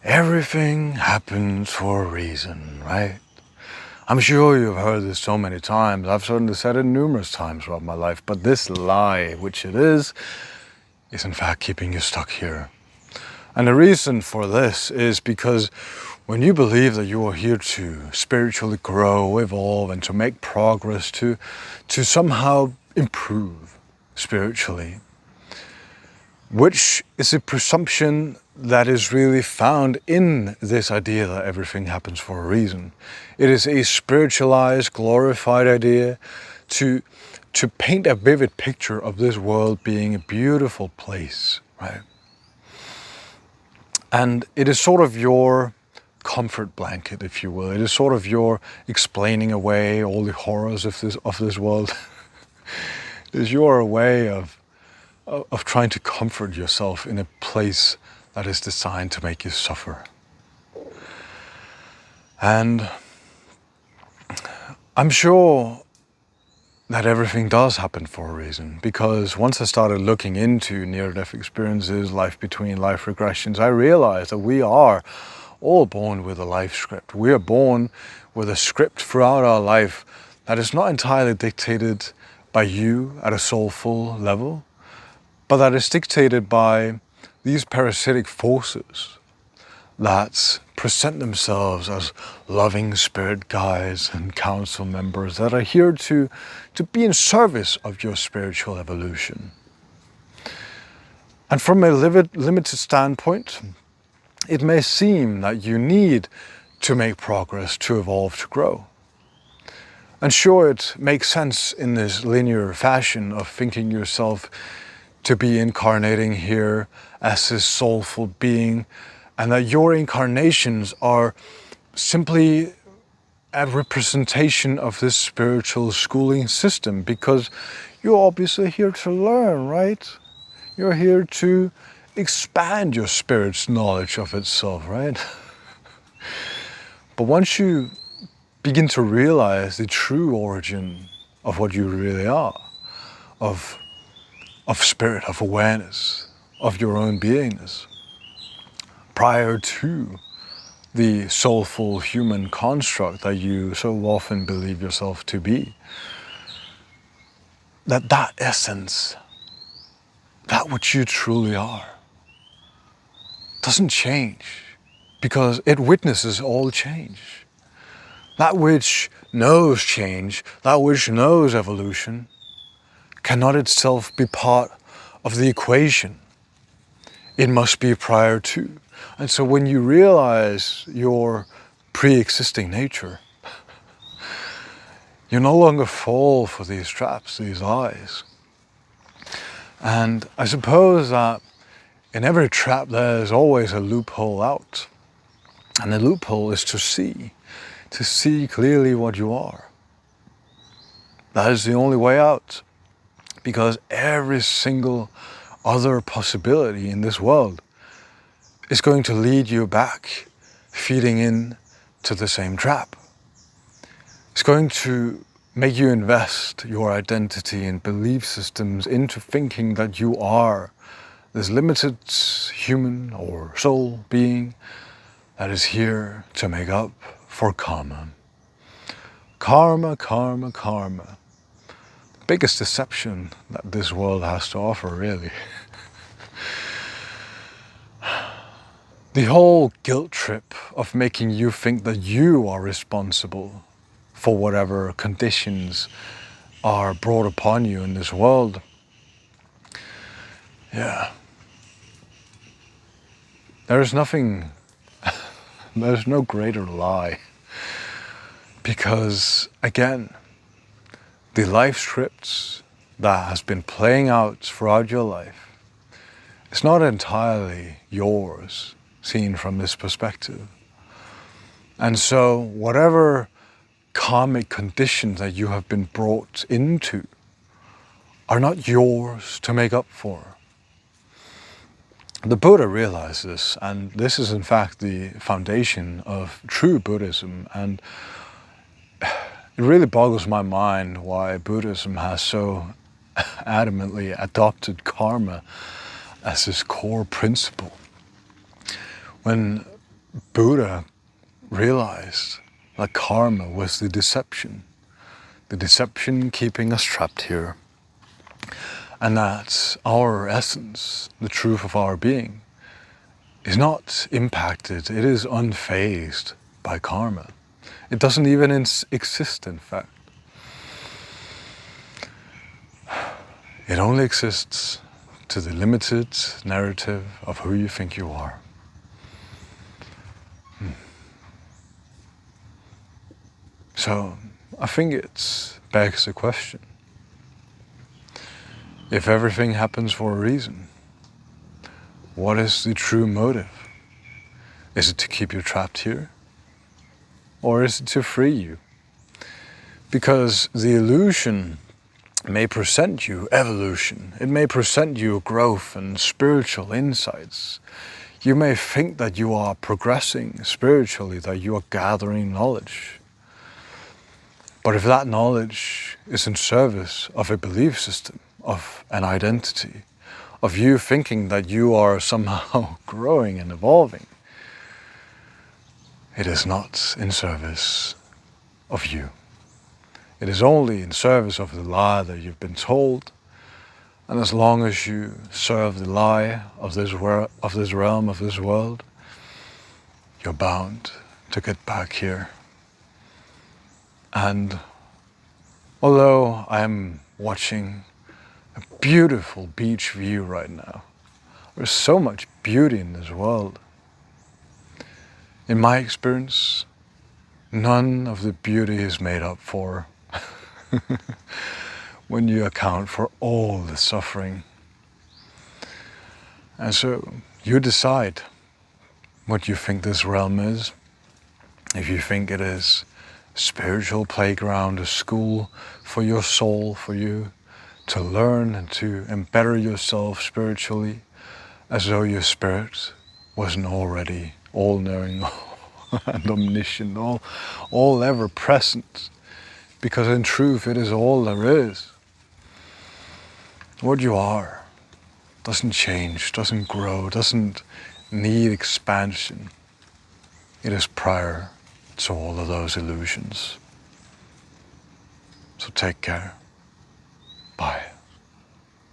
Everything happens for a reason, right? I'm sure you've heard this so many times. I've certainly said it numerous times throughout my life, but this lie, which it is in fact keeping you stuck here. And the reason for this is because when you believe that you are here to spiritually grow, evolve, and to make progress, to somehow improve spiritually, which is a presumption that is really found in this idea that everything happens for a reason. It is a spiritualized, glorified idea to paint a vivid picture of this world being a beautiful place, right? And it is sort of your comfort blanket, if you will. It is sort of your explaining away all the horrors of this world. It is your way of trying to comfort yourself in a place that is designed to make you suffer. And I'm sure that everything does happen for a reason, because once I started looking into near-death experiences, life between life regressions, I realized that we are all born with a life script. We are born with a script throughout our life that is not entirely dictated by you at a soulful level, but that is dictated by these parasitic forces that present themselves as loving spirit guides and council members that are here to be in service of your spiritual evolution. And from a limited standpoint, it may seem that you need to make progress, to evolve, to grow. And sure, it makes sense in this linear fashion of thinking yourself to be incarnating here as this soulful being, and that your incarnations are simply a representation of this spiritual schooling system, because you're obviously here to learn, right? You're here to expand your spirit's knowledge of itself, right? But once you begin to realize the true origin of what you really are, of spirit, of awareness, of your own beingness, prior to the soulful human construct that you so often believe yourself to be, that essence, that which you truly are, doesn't change, because it witnesses all change. That which knows change, that which knows evolution, cannot itself be part of the equation. It must be prior to. And so when you realize your pre-existing nature, you no longer fall for these traps, these lies. And I suppose that in every trap there's always a loophole out. And the loophole is to see clearly what you are. That is the only way out. Because every single other possibility in this world is going to lead you back, feeding in to the same trap. It's going to make you invest your identity and belief systems into thinking that you are this limited human or soul being that is here to make up for karma. Karma, karma, karma. The biggest deception that this world has to offer, really. The whole guilt trip of making you think that you are responsible for whatever conditions are brought upon you in this world. Yeah. There's no greater lie. Because, again, the life scripts that has been playing out throughout your life, it's not entirely yours, seen from this perspective. And so whatever karmic conditions that you have been brought into are not yours to make up for. The Buddha realized this, and this is in fact the foundation of true Buddhism. And it really boggles my mind why Buddhism has so adamantly adopted karma as its core principle. When Buddha realized that karma was the deception keeping us trapped here, and that our essence, the truth of our being, is not impacted, it is unfazed by karma. It doesn't even exist, in fact. It only exists to the limited narrative of who you think you are. So I think it begs the question, if everything happens for a reason, what is the true motive? Is it to keep you trapped here? Or is it to free you? Because the illusion may present you evolution, it may present you growth and spiritual insights. You may think that you are progressing spiritually, that you are gathering knowledge. But if that knowledge is in service of a belief system, of an identity, of you thinking that you are somehow growing and evolving, it is not in service of you. It is only in service of the lie that you've been told. And as long as you serve the lie of this realm, of this world, you're bound to get back here. And although I'm watching a beautiful beach view right now, there's so much beauty in this world. In my experience, none of the beauty is made up for when you account for all the suffering. And so you decide what you think this realm is. If you think it is a spiritual playground, a school for your soul, for you to learn and to embetter yourself spiritually, as though your spirit wasn't already all-knowing and omniscient, all ever-present, because in truth it is all there is. What you are doesn't change, doesn't grow, doesn't need expansion. It is prior to all of those illusions. So take care. Bye.